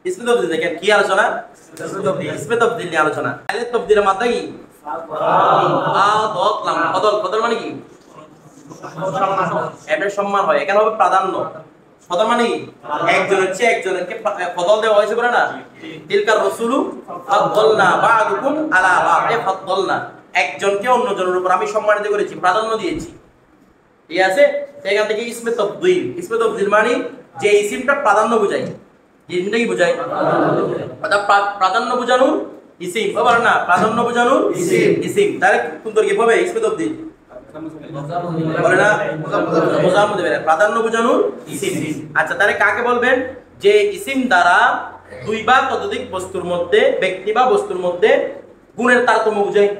ইসমে তাবদীল দেখেন কি আলোচনা? ইসমে তাবদীল নিয়ে আলোচনা। তাহলে তাবদীলের মাত্রা কি? আদতলাম ফদল। ফদল মানে কি? এটা সম্মান হয়, এখানে হবে প্রাধান্য। ফদল মানে কি? একজনের চেয়ে একজনকে ফদল দেওয়া হয়েছে বলে না, তিলকার রাসূলু ফাদদালনা বা'দুকুম আলা বা'দ। ফাদদালনা একজনকে অন্যজনের উপর আমি সম্মানিত করেছি, প্রাধান্য দিয়েছি। ঠিক আছে? এখান থেকে ইসমে তাবদীল। ইসমে তাবদীল মানে যে ইসমটা প্রাধান্য বোঝায়। যে ইসমটা কি বোঝায়? অর্থাৎ প্রাধান্য বোঝানোর ইসিম। বলেন না প্রাধান্য বোঝানোর ইসিম। তাহলে সুন্দর কি হবে ইসমে তাবদীল? বলে না মুজাম্মদ বেরে প্রাধান্য বোঝানোর ইসিম। আচ্ছা তাহলে কাকে বলবেন? যে ইসিম দ্বারা দুই বা ততোধিক বস্তুর মধ্যে, ব্যক্তি বা বস্তুর মধ্যে গুণের তারতম্য বোঝায়।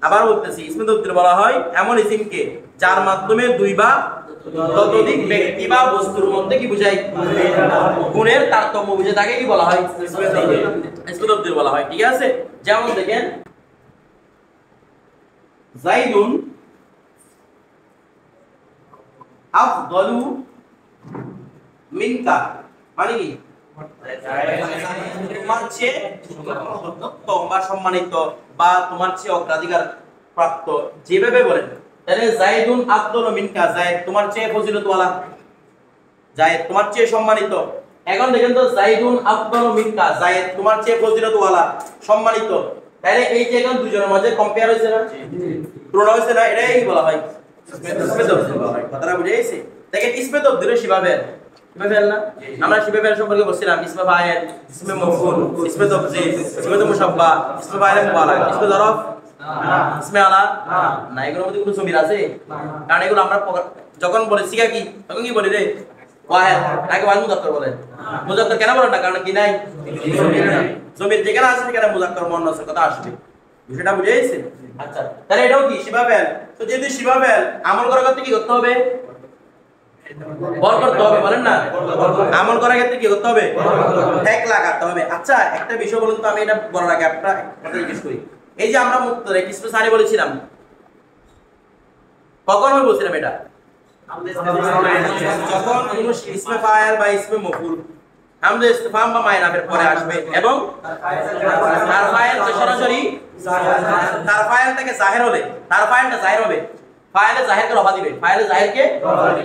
আবার বলতেছি, ইসমে তাবদীল বলা হয় এমন ইসিমকে যার মাধ্যমে দুই বা ততোধিক ব্যক্তি বা বস্তুর মধ্যে কি বোঝায়? গুণের তারতম্য বোঝায়, তাকে কি বলা হয়? ইসমে তাবদীল বলা হয়। ঠিক আছে? যেমন দেখেন যাইদুন আফদলু মিনকা মানে কি? তোমার চেয়ে উত্তম বা সম্মানিত বা তোমার চেয়ে অগ্রাধিকার প্রাপ্ত, যেভাবে বলেন। তাহলে যাইদুন আফদলু মিনকা, যায়েদ তোমার চেয়ে ফজিলতওয়ালা, যায়েদ তোমার চেয়ে সম্মানিত। এখন দেখেন তো যাইদুন আফদলু মিনকা, যায়েদ তোমার চেয়ে ফজিলতওয়ালা, সম্মানিত। তাহলে এই যে এখন দুজনের মাঝে কম্পেয়ার হয়েছে না, তুলনা হয়েছে না, এটাই বলা হয় ইসমে তাবদীল বলা হয়। কথাটা বুঝে গেছে? দেখেন ইসমে তাবদীলের শিবাবের না, আমরা শিবাবের সম্পর্কে বলছিলাম। ইসমে ফাইল, ইসমে মাফউল, ইসমে তাবদীল, ইসমে মুশাব্বা, ইসমে ফাইল মুবালাগ, ইসমে যরফ, ইসমে আলা না। এগুলোর মধ্যে কোনো জমির আছে? কারণ এগুলো আমরা যখন বলে শিখা কি তখন কি বলি রে? ওয়াহিদ নাকি ওয়াহিদ মুযাক্কার বলে? মুযাক্কার কেন বলেন না? কারণ কি নাই? জমির যেখানে আছে সেখানে মুযাক্কার মুয়ান্নাসের কথা আসবে। বিষয়টা বুঝে গেছে? আচ্ছা তাহলে এটাও কি শিবাবেল? তো যদি শিবাবেল আমল করার ক্ষেত্রে কি করতে হবে? বর করতে হবে। বলেন না আমল করার ক্ষেত্রে কি করতে হবে? ঠেক লাগাতে হবে। আচ্ছা একটা বিষয় বলুন তো, আমি এটা বলার আগে একটা কথা জিজ্ঞেস করি। এই যে আমরা মুক্তরে কিসমে সানি বলেছিলাম, কখন আমি বলছিলাম এটা? যখন কোন ইসমে ফাইল বা ইসমে মাফউল হামজা ইসতিফহাম বা মায়নাফের পরে আসবে এবং তার ফাইল সরাসরি তার ফাইল থেকে জাহির হলে, তার ফাইলটা জাহির হবে, ফাইলে জাহিরকে রফা দিবে, ফাইলে জাহিরকে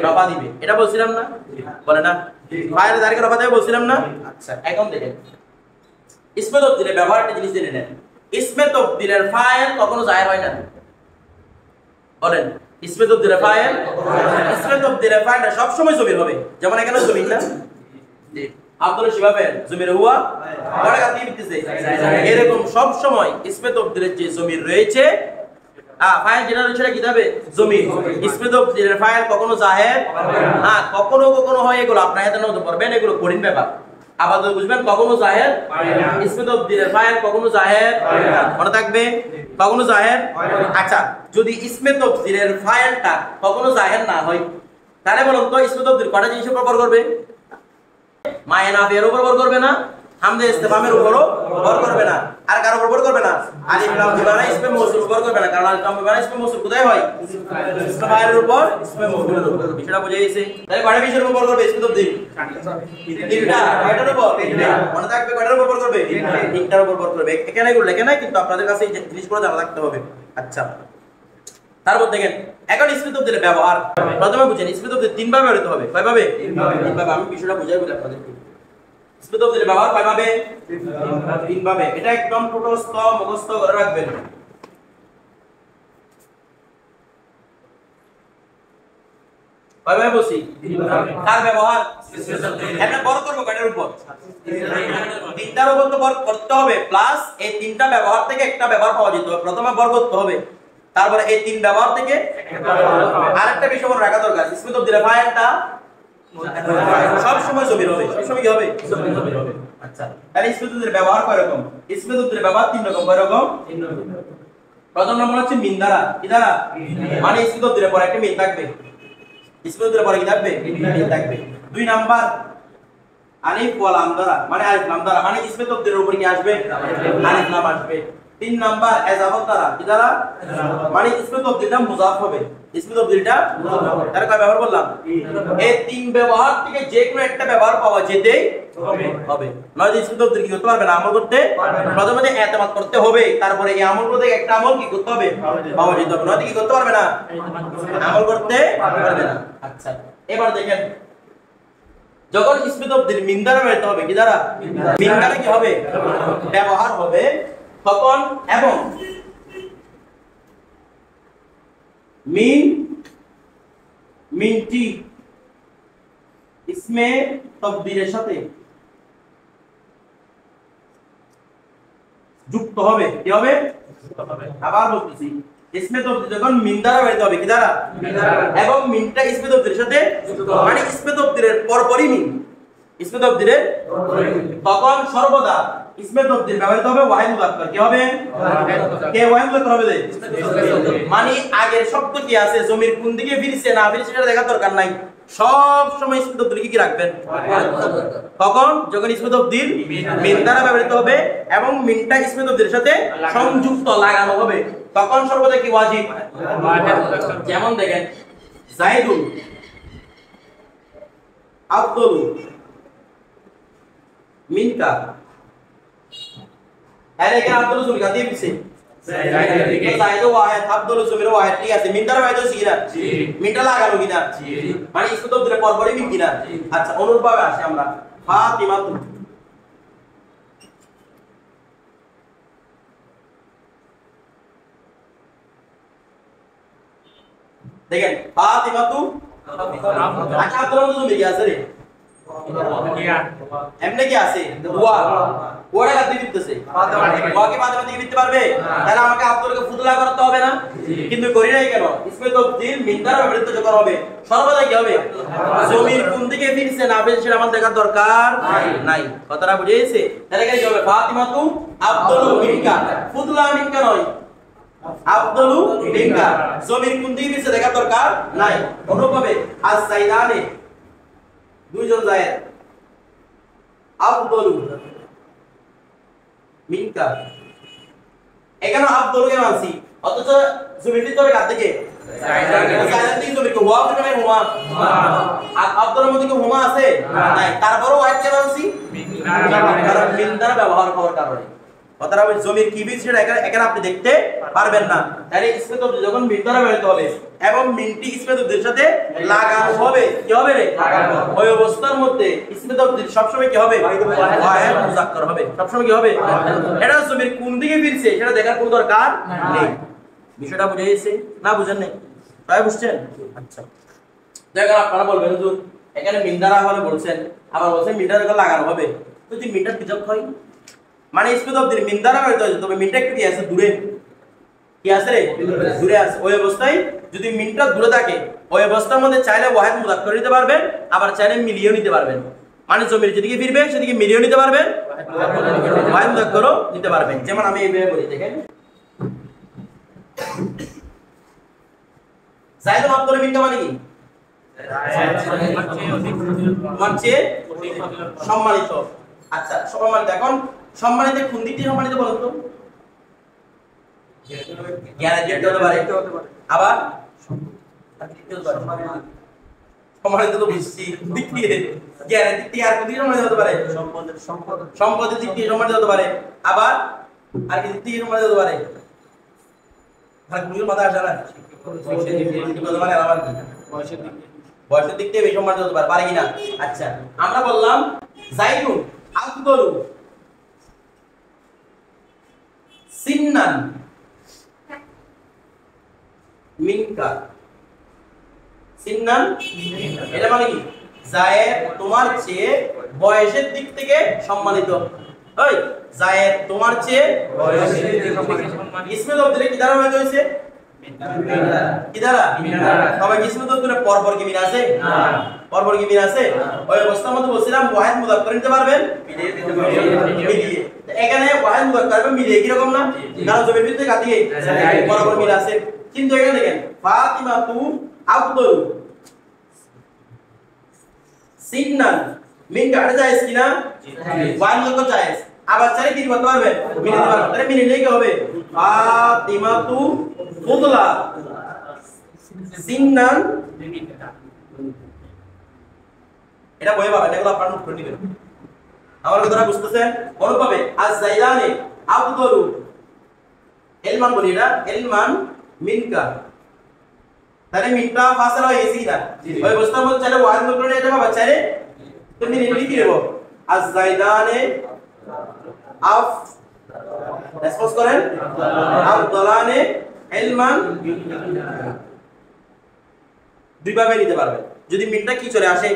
রফা দিবে। এটা বলছিলাম না? বলে না ফাইলে জাহিরকে রফা দেবে বলছিলাম না? আচ্ছা এখন দেখেন ইসমে তাবদীলের ব্যবহার একটা জিনিস জেনে নেন। ইসমে তাবদীলের ফাইল কখনো জাহির হয় না। বলেন ইসমে তাবদীলের ফাইল, ইসমে তাবদীলের ফাইলটা সব সময় জমির হবে। যেমন এখানে জমির না, জি আব্দুল শিবাবের জমির হুয়া বড় গাতি বিতেছে, এরকম সব সময় ইসমে তাবদীলের যে জমির রয়েছে ফাইল যেটা রয়েছে সেটা কি হবে? জমির। ইসমে তাবদীলের ফাইল কখনো জাহির, হ্যাঁ কখনো কখনো হয়, এগুলো আপনার হাতে নজর পড়বেন, এগুলো কঠিন ব্যাপার। আপাতত বুঝবেন কখনো জাহির ইসমে তাবদীলের ফাইল কখনো জাহির, মনে থাকবে কখনো জাহির। আচ্ছা যদি ইসমে তাবদীলের ফাইলটা কখনো জাহির না হয়, তাহলে বলুন তো ইসমে তাবদীল কয়টা জিনিসের উপর ভর করবে? মায়নাফের উপর ভর করবে না, হামজা ইসতিফহামের উপরও ভর করবে না, আর কার উপর ভর করবে না? আলিফ লাম বিমানা ইসমে মৌসুল ভর করবে না, কারণ আলিফ লাম বিমানা ইসমে মৌসুল কোথায় হয়? ইসমে ফাইলের উপর, ইসমে মৌসুলের উপর। বিষয়টা বুঝে গেছে? তাহলে কয়টা বিষয়ের উপর ভর করবে ইসমে তাবদীল? তিনটা। কয়টার উপর? মনে থাকবে কয়টার উপর ভর করবে? তিনটার উপর ভর করবে। এখানে এগুলো লেখা নাই, কিন্তু আপনাদের কাছে এই জিনিসগুলো জানা রাখতে হবে। আচ্ছা তারপর দেখেন এখন ইসমে তাবদীলের ব্যবহার প্রথমে বুঝেন। ইসমে তাবদীল তিন ভাবে ব্যবহৃত হবে। কয় ভাবে? তিন ভাবে। আমি বিষয়টা বুঝাই বলি আপনাদেরকে। ইসমে তাবদীলের ব্যবহার কয় ভাবে? তিন ভাবে। এটা একদম টোটস্থ মুখস্থ করে রাখবেন। কয় ভাবে বসি? কার ব্যবহার? এটা বড় করব কয়টার উপর? তিনটার উপর তো বড় করতে হবে, প্লাস এই তিনটা ব্যবহার থেকে একটা ব্যবহার পাওয়া যেতে হবে। প্রথমে বড় করতে হবে, তারপরে এই তিন ব্যবহার থেকে আরেকটা বিষয় মনে রাখা দরকার। ইসমে তাবদীলের ফাইলটা সব সময় জমির হবে। সব সময় কি হবে? জমির হবে। আচ্ছা তাহলে ইসমে তাবদীলের ব্যবহার কয় রকম? ইসমে তাবদীলের ব্যবহার তিন রকম। কয় রকম? তিন রকম। প্রথম নম্বর হচ্ছে মিন দ্বারা। কি দ্বারা? মানে ইসমে তাবদীলের পরে একটা মিন থাকবে। ইসমে তাবদীলের পরে কি থাকবে? মিন থাকবে। দুই নাম্বার আলিফ ওয়া লাম দ্বারা, মানে আলিফ লাম দ্বারা, মানে ইসমে তাবদীলের উপর কি আসবে? আলিফ লাম আসবে। তিন নাম্বার এজাফত দ্বারা কি দ্বারা মানে ইসমে তাবদীলটা মুজাফ হবে ইসমে তাবদীলটা তার কয় ব্যবহার বললাম এই তিন ব্যবহার থেকে যে কোনো একটা ব্যবহার পাওয়া যেতেই হবে নয় ইসমে তাবদীল কি করতে পারবে না আমল করতে প্রথমে ইতিমাদ করতে হবে তারপরে এই আমল করতে একটা আমল কি করতে হবে পাওয়া যেতে হবে নয় কি করতে পারবে না আমল করতে পারবে না আচ্ছা এবার দেখেন যখন ইসমে তাবদীল মিন দ্বারা বেরোতে হবে কি দ্বারা মিন দ্বারা কি হবে ব্যবহার হবে তখন এবং মিনটি ইসমে তাবদীলের সাথে যুক্ত হবে কি হবে আবার বলতেছি ইসমে তাবদীল যখন মিন দ্বারা বেরোতে হবে কি দ্বারা এবং মিনটা ইসমে তাবদীলের সাথে মানে ইসমে তাবদীলের পরপরই মিন ইসমে তাবদীলের তখন সর্বদা ইসমে তাবদীল ব্যবহৃত হবে ওয়াহিদ মুযাক্কার কি হবে কে ওয়াহিদ মুযাক্কার হবে মানে আগের শব্দ কি আছে জমির কোন দিকে ফিরছে না ফিরছে সেটা দেখার দরকার নাই সব সময় ইসমে তাবদীল কি রাখবেন তখন যখন ইসমে তাবদীল মিন দ্বারা ব্যবহৃত হবে এবং মিনটা ইসমে তাবদীলের সাথে সংযুক্ত লাগানো হবে তখন সর্বদা কি ওয়াজিব যেমন দেখেন যায়েদুন আফদলু মিনকা আরে এখানে আব্দুল জমির কাছে দিয়েছে যায়েদ ওয়াহিদ আব্দুল জমির ওয়াহিদ ঠিক আছে মিন দ্বারা ব্যবহৃত কিনা জি মিনটা লাগানো কিনা জি মানে ইসমে তাবদীলের পরপরই মিন কিনা জি আচ্ছা অনুরূপভাবে আসি আমরা ফাতিমাতু দেখেন ফাতিমাতু আচ্ছা আব্দুল জমির কি আছে রে এমনি কি আছে ওয়া ওরা কাছে দিতেছে ওয়া কি ফাতিমা থেকে দিতে পারবে তাহলে আমাকে আব্দুলকে ফুদলা করতে হবে না কিন্তু করি নাই কেন ইসমে তাবদীল মিন দ্বারা ব্যবহৃত যখন হবে সর্বদা কি হবে জমির কোন দিকে ফিরছে না ফিরছে সেটা আমার দেখার দরকার নাই কথাটা বুঝেছে তাহলে কি হবে ফাতিমাতু আব্দুল মিনকা ফুদলা মিনকা নয় আব্দুল মিনকা জমির কোন দিকে ফিরছে দেখার দরকার নাই অনুরূপভাবে আস-সাইদানে দুইজন যায়েদ আব্দুল মিনকা এখানে আব্দুল কে মানছি অথচ জমির ভিতরে কার থেকে যায়েদ থেকে জমির কে ওয়া থেকে হুমা আব্দুলের মধ্যে কি হুমা আছে নাই তারপরও ওয়াইদ কে মানছি কারণ মিন দ্বারা ব্যবহার করার কারণে কথাটা ওই জমির কি বীজ সেটা এখানে আপনি দেখতে পারবেন না তাহলে ইসমে তাবদীল যখন মিন দ্বারা ব্যবহৃত হবে এবং মিনটি ইসমে তাবদীলের সাথে লাগানো হবে কি হবে রে লাগানো ওই অবস্থার মধ্যে ইসমে তাবদীল সব সময় কি হবে ওয়াহিদ মুযাক্কার হবে সব সময় কি হবে এটা জমির কোন দিকে ফিরছে সেটা দেখার কোনো দরকার নেই বিষয়টা বুঝে গেছে না বুঝেন নাই তাই বুঝছেন আচ্ছা দেখেন আপনারা বলবেন হুজুর এখানে মিন দ্বারা হলে বলছেন আবার বলছেন মিন দ্বারা লাগানো হবে যদি মিনটা বিজক হয় মানে ইসমে তাবদীল মিন দ্বারা ব্যবহৃত হয় তবে মিনটা একটু কি আছে দূরে কি আছে রে দূরে আছে ওই অবস্থায় যদি মিনটা দূরে থাকে ওই অবস্থার মধ্যে চাইলে ওয়াহিদ মুযাক্কার নিতে পারবেন আবার চাইলে মিলিয়ে নিতে পারবেন মানে জমির যেদিকে ফিরবে সেদিকে মিলিয়ে নিতে পারবেন ওয়াহিদ মুযাক্কারও নিতে পারবেন যেমন আমি এইভাবে বলি দেখেন যায়েদুন আব্দুল মিনকা মানে কি মানছে সম্মানিত আচ্ছা সম্মানিত এখন সম্মানিত কোন দিক থেকে সম্মানিত বলেন তো জ্ঞানের দিক থেকে হতে পারে আবার সম্মানিত তো বুঝছি দিক থেকে জ্ঞানের দিক থেকে আর কোন দিক থেকে সম্মানিত হতে পারে সম্পদের দিক থেকে সম্মানিত হতে পারে আবার আর কি দিক থেকে সম্মানিত হতে পারে আর কোন মাথা আসে না মানে আবার বয়সের দিক থেকে বেশি সম্মানিত হতে পারে কিনা আচ্ছা আমরা বললাম যায়েদুন আফদলু সিন্নান মিনকা সিন্নান এটা মানে কি যায়েদ তোমার চেয়ে বয়সের দিক থেকে সম্মানিত ওই যায়েদ তোমার চেয়ে বয়সের দিক থেকে সম্মানিত ইসমে তাবদীলে কি দ্বারা হয়েছে কি দ্বারা সবাই ইসমে তাবদীলে পরপর কি মিন আছে না পরপর কি মিন আছে ওই অবস্থার মধ্যে বলছিলাম ওয়াহিদ মুযাক্কার নিতে পারবেন মিলিয়ে এখানে ওয়াহিদ মুযাক্কার মিলিয়ে কি রকম না কারণ জমির ভিতরে কাটিয়ে পরপর মিল আছে কিন্তু এখানে দেখেন ফাতিমাতু আফদলু সিন্নান মিন কাটে যায় কিনা ওয়াহিদ মুযাক্কার যায় আবার চাইলে কি করতে পারবেন মিলে দিতে পারবেন তাহলে মিলে কি হবে ফাতিমাতু ফুদলা সিন্নান এটা বইয়ে পাবেন এগুলো আপনারা নোট করে নেবেন আমার কথাটা বুঝতেছেন অনুভাবে আজ-জাইদানি আফদলু ইলমান বলি না ইলমান মিনকা তাহলে মিনটা ফাসলা হয়ে গেছে না ওই অবস্থার মধ্যে চাইলে ওয়াজ নোট করে এটা বাবা চাইলে তুমি নিলি কি দেব আজ-জাইদানি আফ রেসপন্স করেন আফদলানি ইলমান দুই ভাবে নিতে পারবেন যদি মিনটা কি চলে আসে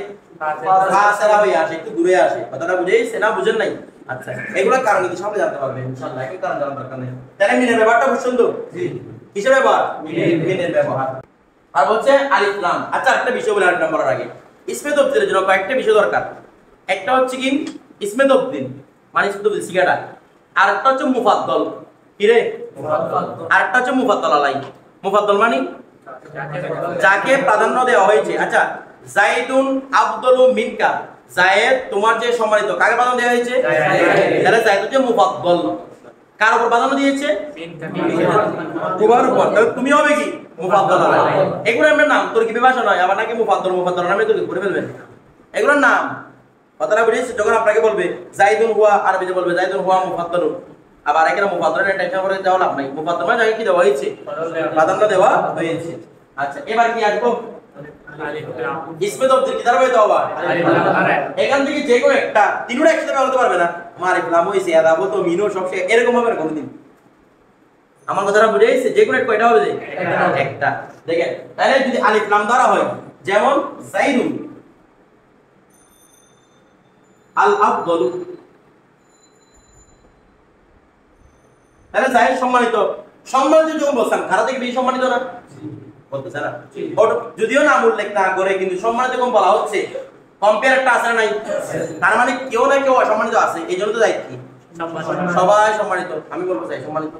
ফাসলা হয়ে আসে একটু দূরে আসে কথাটা বুঝেইছেন না বুঝেন নাই আচ্ছা এগুলা কারণ কি সামনে জানতে পারবেন ইনশাআল্লাহ এই কারণ জানার দরকার নেই তাহলে মিনের ব্যাপারটা খুব সুন্দর জি কিসের ব্যাপার মিনের ব্যবহার আর বলছে আলিফ লাম আচ্ছা একটা বিষয় বলে আলিফ লাম বলার আগে ইসমে তবদিলের জন্য কয়েকটা বিষয় দরকার একটা হচ্ছে কি ইসমে তবদিল মানে ইসমে তবদিল সিগাটা আর একটা হচ্ছে মুফাদ্দল কি রে মুফাদ্দল আর একটা হচ্ছে মুফাদ্দল আলাই মুফাদ্দল মানে যাকে প্রাধান্য দেওয়া হয়েছে আচ্ছা জাইদুন আফদলু মিনকা জায়েদ তোমার যে সম্মানিত কাকে প্রাধান্য দেওয়া হয়েছে তাহলে জায়েদ হচ্ছে মুফাদ্দল কার উপর প্রাধান্য দিয়েছে তোমার উপর তাহলে তুমি হবে কি মুফাদ্দল এগুলো আমরা নাম তোর কি বিভাষা নয় আবার নাকি মুফাদ্দল নামে তোকে করে ফেলবেন এগুলোর নাম কথাটা বুঝেছি যখন আপনাকে বলবে জাইদুন হুয়া আরবিতে বলবে জাইদুন হুয়া মুফাদ্দল আবার এখানে মুফাদ্দলের টেনশন করে দেওয়া লাভ নাই মুফাদ্দল মানে যাকে কি দেওয়া হয়েছে প্রাধান্য দেওয়া হয়েছে আচ্ছা এবার কি আসবো ইসমে তবদিল কি দ্বারা হইতে হবে এখান থেকে যে কোনো একটা তিনটা একসাথে বলতে পারবে না মারিফ লাম হইছে আদাবো তো মিনো সব এরকম হবে না কোনদিন আমার কথাটা বুঝেইছে যে কোনো একটা কয়টা হবে একটা দেখেন তাহলে যদি আলিফ লাম দ্বারা হয় যেমন জাইদুন আল আফদলু তাহলে জায়েদ সম্মানিত যখন বলছেন খারাপ থেকে বেশি সম্মানিত না বলতেছে না যদিও নাম উল্লেখ না করে কিন্তু সম্মানিত যখন বলা হচ্ছে কম্পেয়ার একটা আছে না নাই তার মানে কেউ না কেউ অসম্মানিত আছে এই জন্য তো দায়িত্ব সবাই সম্মানিত আমি বলবো চাই সম্মানিত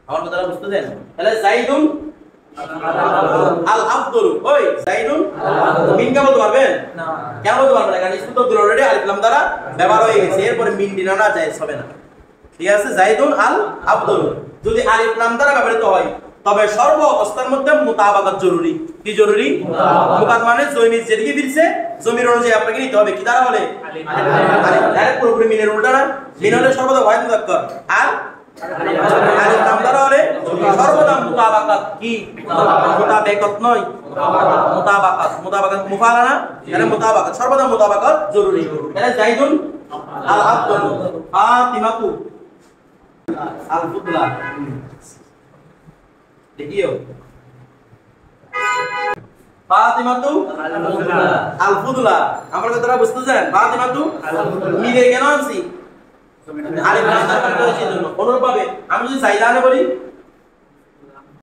আমার কথাটা বুঝতেছেন তাহলে জাইদুন আল আফদলু ওই জাইদুন মিনকা বলতে পারবেন না কেন বলতে পারবেন না কারণ ইসমে তবদিল অলরেডি আলিফ লাম দ্বারা ব্যবহার হয়ে গেছে এরপরে মিন দিনা না জায়েজ হবে না ঠিক আছে জাইদুন আল আফদলু যদি আলিফ লাম দ্বারা ব্যবহৃত হয় তবে সর্ব অবস্থার মধ্যে মুতাবাকাত জরুরি কি জরুরি মুতাবাকাত মানে জমির যেদিকে ফিরছে জমির অনুযায়ী আপনাকে নিতে হবে কি দ্বারা হলে আলিফ ডাইরেক্ট পুরোপুরি মিনের উল্টা না মিন হলে সর্বদা ওয়াহিদ মুযাক্কার আর আলিফ লাম দ্বারা হলে সর্বদা মুতাবাকাত কি মুতাবাকাত নয় মুতাবাকাত মুফালা না মানে মুতাবাকাত সর্বদা মুতাবাকাত জরুরি তাহলে জাইদুন আল আফদল ফাতিমাতু আল ফুদলা দেখিও ফাতিমাতু আল ফুদলা আমরা কথাটা বুঝতেছেন ফাতিমাতু মিলে কেন আনছি আলিফ লাম দ্বারা করেছি জন্য অনুরূপভাবে আমি যদি জাইদানে বলি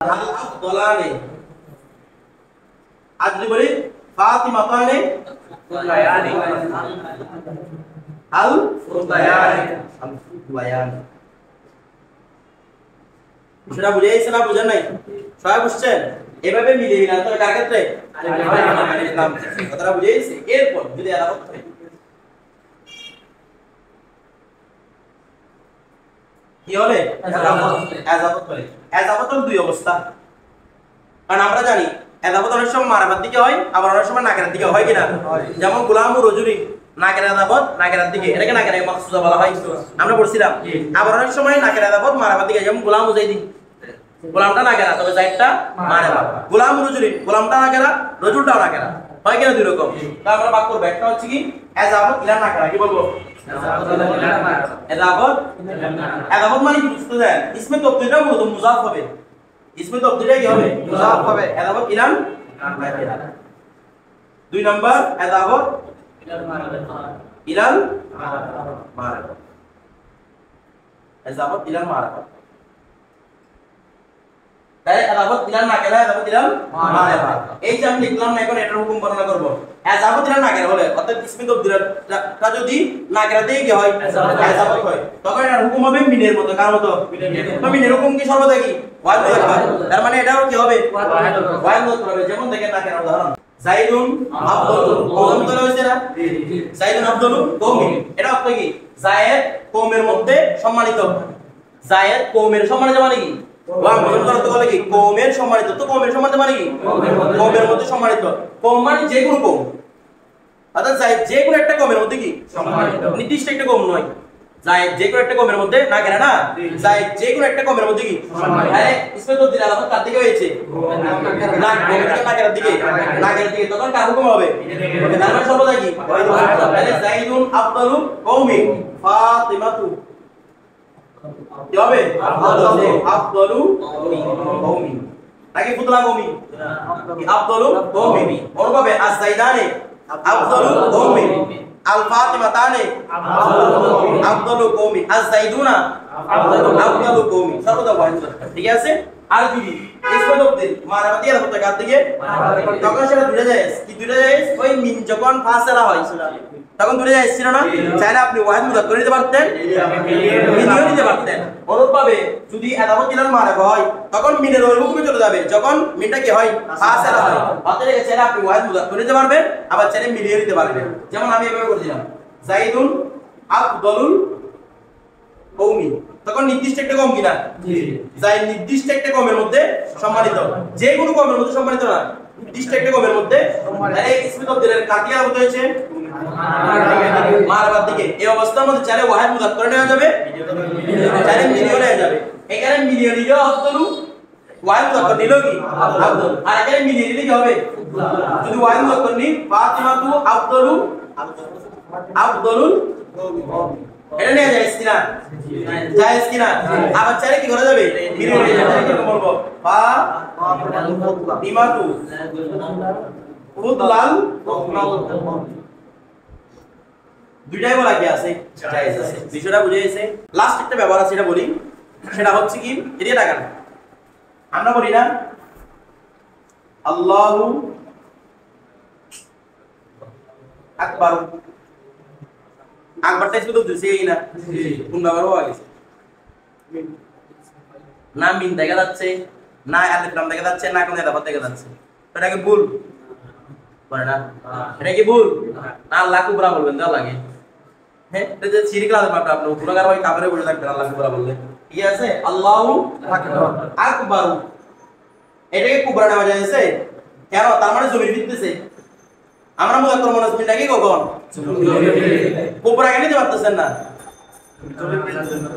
আল আফদলানে আর যদি বলি ফাতিমাতানে ফুদলায়ানি আল ফুদলায়ানি সেটা বুঝেইছেন না বুঝেন নাই সবাই বুঝছেন এভাবে মিলিয়ে মিলান তাহলে কার ক্ষেত্রে ইসলাম কথাটা বুঝেইছে এরপর যদি আলাদা হয় কি হবে আযাবত বলে আযাবত দুই অবস্থা কারণ আমরা জানি আযাবত অনেক সময় মারাফার দিকে হয় আবার অনেক সময় নাকেরার দিকে হয় কিনা যেমন গোলামু রজুলি নাকেরা আযাবত নাকেরার দিকে এটাকে নাকেরা মাকসুসা বলা হয় আমরা পড়ছিলাম আবার অনেক সময় নাকেরা আযাবত মারাফার দিকে যেমন গোলামু যাইদি গোলামটা নাকেরা তবে জাইদটা মারাফা গোলামু রজুলি গোলামটা নাকেরা রজুলটাও নাকেরা হয় কিনা দুই রকম তো আমরা বাক্য করব একটা হচ্ছে কি আযাবত ইলা নাকেরা কি বলবো আযাবত মানে কি বুঝতে দেন ইসমে তবদিলটা মূলত মুযাফ হবে ইসমে তবদিলটা কি হবে মুযাফ হবে আযাবত ইলান নাকেরা দুই নাম্বার আযাবত ইলাল মারাফা আযাবত ইলাল মারাফা তাই আযাবত ইলাল নাকেরা আযাবত ইলাল মারাফা এই যে আমি লিখলাম না এখন এটার হুকুম বর্ণনা করব আযাবত ইলাল নাকেরা বলে অর্থাৎ ইসমে তবদিলটা যদি নাকেরা দিয়ে কি হয় আযাবত হয় তখন এর হুকুম হবে মিনের মতো কার মতো তো মিনের হুকুম কি সর্বদা কি ওয়াহিদ মুযাক্কার তার মানে এটাও কি হবে ওয়াহিদ মুযাক্কার হবে যেমন দেখেন নাকেরা উদাহরণ জাইদুন আফদলুন কওম ধরে হইছে না জাইদুন আফদলুন কওমি এটা অর্থ কি জায়েদ কওমের মধ্যে সম্মানিত জায়েদ কওমের সম্মানিত মানে কি ওয়া মুজাম্মাল অর্থ বলে কি কওমের সম্মানিত তো কওমের সম্মানিত মানে কি কওমের মধ্যে সম্মানিত কওম মানে যে কোনো কওম অর্থাৎ জায়েদ যে কোনো একটা কওমের মধ্যে কি সম্মানিত নির্দিষ্ট একটা কওম নয় জায়েদ যে কোনো একটা কওমের মধ্যে না কেন না জায়েদ যে কোনো একটা কওমের মধ্যে কি সম্মানিত আরে ইসমে তো দিল আলামত কার দিকে হয়েছে না কওমের না কেন দিকে না কেন দিকে তখন কার হুকুম হবে তার মানে সর্বদা কি তাহলে জাইদুন আফদালু কওমি ফাতিমাতু কি হবে আফদালু কওমি নাকি ফুতলা কওমি আফদালু কওমি অনুভাবে আজ-জাইদানে আফদালু কওমি আল ফাতিমাতানে আফদালু কওমি আজ-জাইদুনা আফদালু কওমি সর্বদা ওয়াহিদ ঠিক আছে আর যদি ইসমতদের মারামাতি এর হতে কার দিকে তখন সেটা দুইটা যায় কি দুইটা যায় ওই মিন যখন ফাসলা হয় তখন দুইটা যায় ছিল না চাইলে আপনি ওয়াহিদ মুযাক্কার নিতে পারতেন মিনিও নিতে পারতেন অনুরূপভাবে যদি আদাবত ইলাল মারাফা হয় তখন মিনের ওই হুকুমে চলে যাবে যখন মিনটা কি হয় ফাসলা হয় অতএব চাইলে আপনি ওয়াহিদ মুযাক্কার নিতে পারবেন আবার চাইলে মিলিয়ে নিতে পারবেন যেমন আমি এভাবে করে দিলাম জাইদুন আফদলুল কওমি তখন নির্দিষ্ট একটা কওম কিনা জি যাই নির্দিষ্ট একটা কওমের মধ্যে সম্মানিত যে কোনো কওমের মধ্যে সম্মানিত না নির্দিষ্ট একটা কওমের মধ্যে তাহলে ইসমে তাবদীলের কাতিয়া হতে হয়েছে মারবার দিকে এই অবস্থার মধ্যে চাইলে ওয়াহিদ মুযাক্কার নেওয়া যাবে চাইলে মিলিয়ন নেওয়া যাবে এখানে মিলিয়ন নিলে আফদলু ওয়াহিদ মুযাক্কার নিলো কি আফদল আর এখানে মিলিয়ন নিলে কি হবে যদি ওয়াহিদ মুযাক্কার নি ফাতিমাতু আফদলু আফদলুল এটা নিয়ে যায় কিনা জায়েজ কিনা আবার চাইলে কি করা যাবে মিলিয়ন নিয়ে যাবে কি বলবো ফা তিমাতু ফুদলাল দুইটাই বলা কি আছে জায়েজ আছে বিষয়টা বুঝে গেছে লাস্ট একটা ব্যবহার আছে এটা বলি সেটা হচ্ছে কি এদিকে তাকান আমরা বলি না আল্লাহু আকবার আকবারটা শুধু দিছেই না কোন ব্যবহার হয়ে গেছে না মিন দেখা যাচ্ছে না আলিফ লাম দেখা যাচ্ছে না কোনো ইদাফা দেখা যাচ্ছে এটা কি ভুল বলে না এটা কি ভুল না আল্লাহ কুবরা বলবেন তো লাগে হ্যাঁ এটা যে শিরক লাগাতে পারবে আপনি গুনাহগার হয় কাফেরে বলে থাকবেন আল্লাহ কুবরা বললে ঠিক আছে আল্লাহু আকবার এটাকে কুবরা নামে যাচ্ছে কেন তার মানে জমির ভিত্তিতে আমরা মুযাক্কার মুনাসবিন নাকি কখন কুবরা কেন দিতে পারতেছেন না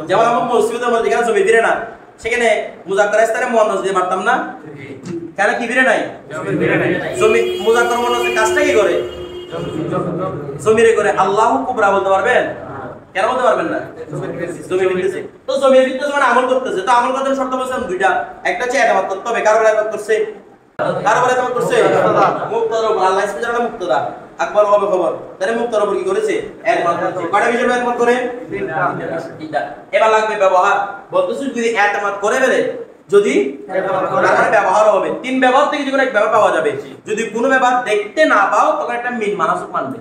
যেমন আমরা মসজিদের মধ্যে যেখানে জমি ফিরে না সেখানে মুযাক্কার স্থানে মুয়ান্নাস দিয়ে পারতাম না কেন কি ফিরে নাই জমি মুযাক্কার মুনাসবিন কাজটা কি করে জমিরে করে আল্লাহু কুবরা বলতে পারবেন কেন বলতে পারবেন না জমি ভিত্তিতে তো জমি ভিত্তিতে মানে আমল করতেছে তো আমল করতে শর্ত বলছেন দুইটা একটা হচ্ছে ইবাদত করতে হবে কারো ইবাদত করছে কারো ইবাদত করছে মুক্তার উপর আল্লাহ সুবহানাহু মুক্তাদা আকবার হবে খবর তাহলে মুক্তার উপর কি করেছে একবার কয়টা বিষয় একবার করে তিনটা এবার লাগবে ব্যবহার বলতেছি যদি একবার করে ফেলে যদি তারপরে ব্যবহার হবে তিন ব্যবহার থেকে যে কোনো এক ব্যবহার পাওয়া যাবে যদি কোনো ব্যবহার দেখতে না পাও তখন একটা মিন মানসুক মানবে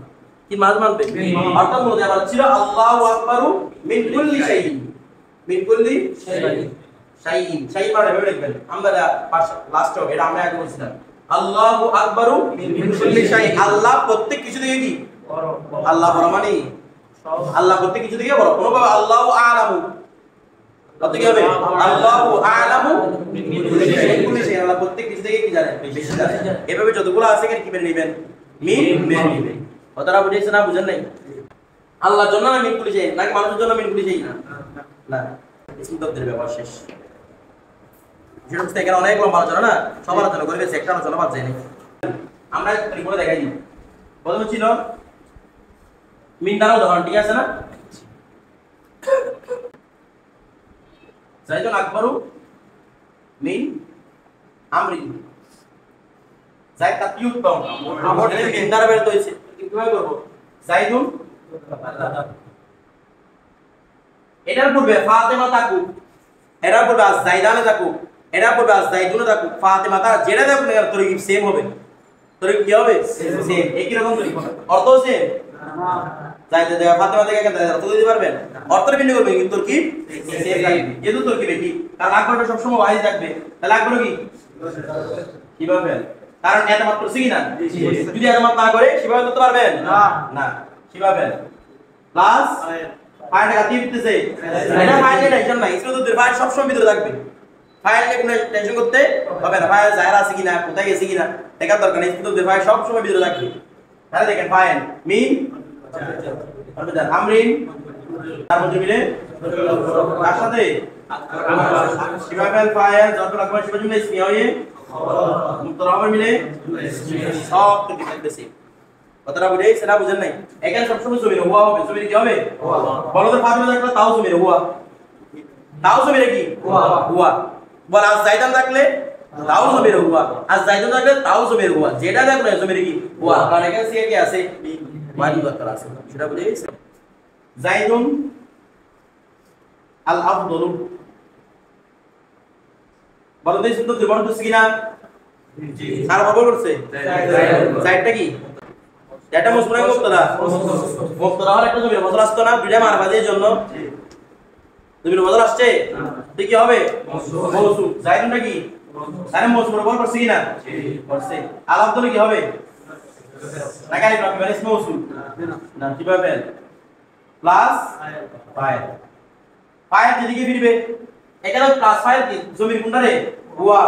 কি মানবে অর্থাৎ মনে আবার ছিল আল্লাহু আকবারু মিন কুল্লি শাইইন মিন কুল্লি শাইইন শাইইন মানে ভেবে দেখবেন আমরা লাস্ট হবে এটা আমরা আগে বলছিলাম আল্লাহু আকবারু মিন কুল্লি শাইইন আল্লাহ প্রত্যেক কিছু থেকে কি আল্লাহ বড় মানে আল্লাহ প্রত্যেক কিছু থেকে বড় কোনো ভাবে আল্লাহু আ'লামু কত কি হবে আল্লাহু আ'লামু মিন কুল্লি শাইইন আল্লাহ প্রত্যেক কিছু থেকে কি জানে বেশি জানে এভাবে যতগুলো আছে কি বের নেবেন মিন বের নেবেন কথাটা বুঝেছেন না বুঝেন নাই আল্লাহর জন্য না মিন কুল্লি শাইইন নাকি মানুষের জন্য মিন কুল্লি শাইইন না ইসম তাবদীলের ব্যবহার শেষ যেটা হচ্ছে এখানে অনেক লম্বা আলোচনা না সবার আলোচনা করে বেশ একটা আলোচনা বাদ যায় না আমরা রিপোর্টে দেখাই দিই প্রথমে ছিল মিন দ্বারা উদাহরণ ঠিক আছে না জাইদুন আকবারু মিন আমরি জাইদ তাতিউত্তম আমাদের মিন দ্বারা বের হইছে কিভাবে করব জাইদুন এটার পূর্বে ফাতেমা তাকু এটার পূর্বে জাইদানে তাকু এটার পূর্বে জাইদুনে তাকু ফাতেমা তার যেটা দেখুন এর তরিক সেম হবে তরিক কি হবে সেম একই রকম তরিক অর্থ সেম না জাইদে দেখা ফাতেমা দেখা কেন অর্থ দিতে পারবেন অর্থের ভিন্ন করবে কিন্তু তরকিব সেম থাকবে যেহেতু তরকিব কি কারণ আকবারটা সব সময় ওয়াহিদ থাকবে তাহলে আকবার কি কিভাবে কারণ এতমাত করছে কি না যদি এতমাত না করে সেভাবে করতে পারবেন না না সেভাবে প্লাস ফাইল কাটি দিতেছে এটা ফাইল টেনশন নাই স্কুলের ফাইল সব সময় ভিতরে থাকবে ফাইল নিয়ে কোনো টেনশন করতে হবে না ফাইল জায়গা আছে কিনা কোথায় গেছে কিনা দেখার দরকার নেই স্কুলের ফাইল সব সময় ভিতরে থাকবে তাহলে দেখেন ফাইল মিন আমরিন তার মধ্যে মিলে তার সাথে শিবাফেল ফাইল যত রকম শিবা জুমলা ইসমিয়া হয়ে মুক্তরাবার মিলে সব থেকে থাকতেছে কথাটা বুঝেই সেটা বুঝেন নাই এখানে সব সময় জমির হুয়া হবে জমির কি হবে বলদের ফাতিমা থাকলে তাও জমির হুয়া তাও জমির কি হুয়া বল আজ জাইদান থাকলে তাও জমির হুয়া আজ জাইদান থাকলে তাও জমির হুয়া যেটা থাকলে জমির কি হুয়া কারণ এখানে সি কি আছে ওয়াজিব দরকার আছে সেটা বুঝেই জাইদুন আল আফদলু বলদের শুদ্ধ দুর্বল করছে কিনা জি আর বল করছে জাইদটা কি এটা মুসবরা মুক্তদা মুক্তদা হলে একটা জমির বদল আসতো না দুইটা মারফাদের জন্য জমির বদল আসছে ঠিক কি হবে মৌসু জাইদুনটা কি তাহলে মুসবরা বল করছে কিনা জি করছে আল আফদলু কি হবে নাকি আলিফ লাম মিম মৌসু না কিভাবে প্লাস ফাইল ফাইল যেদিকে ফিরবে এখানে প্লাস ফাইল কি জমির কোনটা রে হুয়া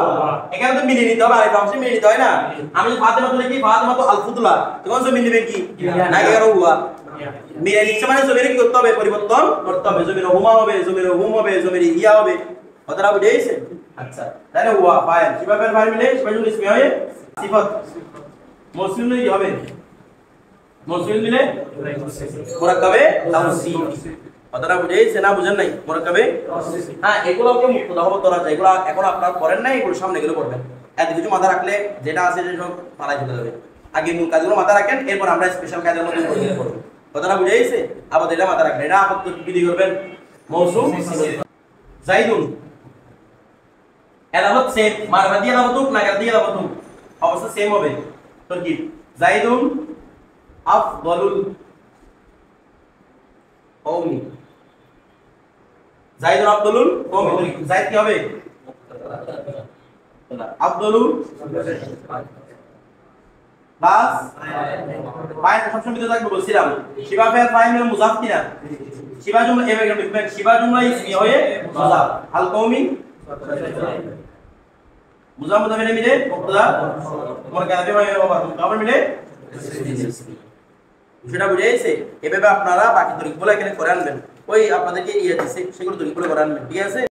এখানে তো মিলিয়ে নিতে হবে আলিফ লাম মিলিয়ে নিতে হয় না আমি ফাতিমা তো লিখি ফাতিমা তো আল ফুদলা তখন জমির নেবে কি না এখানে হুয়া মিলিয়ে নিচ্ছে মানে জমির কি করতে হবে পরিবর্তন করতে হবে জমির হুমা হবে জমির হুম হবে জমির ইয়া হবে কথাটা বুঝেইছে আচ্ছা তাহলে হুয়া ফাইল কিভাবে ফাইল মিলে সিফাতুল ইসমি হয় সিফাত মৌসুল কি হবে মৌসুল মিলে মুরাক্কাবে তাওসীফ কথাটা বুঝেইছে না বুঝেন নাই মুরাক্কাবে হ্যাঁ এগুলোকে মুক্তদা হবে ধরা যায় এগুলো এখন আপনারা পড়েন না এগুলো সামনে গেলে পড়বেন এত কিছু মাথা রাখলে যেটা আছে যে সব পালাই চলে যাবে আগে মূল কাজগুলো মাথা রাখেন এরপর আমরা স্পেশাল কাজের মধ্যে পড়ব কথাটা বুঝেইছে আবার এটা মাথা রাখবেন এটা আপত্তি বিধি করবেন মৌসুম জাইদুন এলামত সেম মারফা দিয়ে এলামতুক নাগার দিয়ে এলামতুক অবস্থা সেম হবে তরকিব জাইদুন আফদলুল কওমি জাইদুন আফদলুল কওমি জাইদ কি হবে আফদলুল প্লাস ফাইল সবসময় ভিতরে থাকবে বলছিলাম শিবা ফাইল ফাইল মুজাফ কিনা শিবা জুমলা এভাবে লিখবেন শিবা জুমলা ইসমি হয়ে মুজাফ আল কওমি মুজাফ মুজাফ মিলে মুক্তদা মুরাক্কাবে হয় আবার মিলে সেটা বুঝেইছে এভাবে আপনারা বাকি তরিকগুলো এখানে করে আনবেন ওই আপনাদেরকে ইয়ে দিছে সেগুলো তরিকগুলো করে আনবেন ঠিক আছে।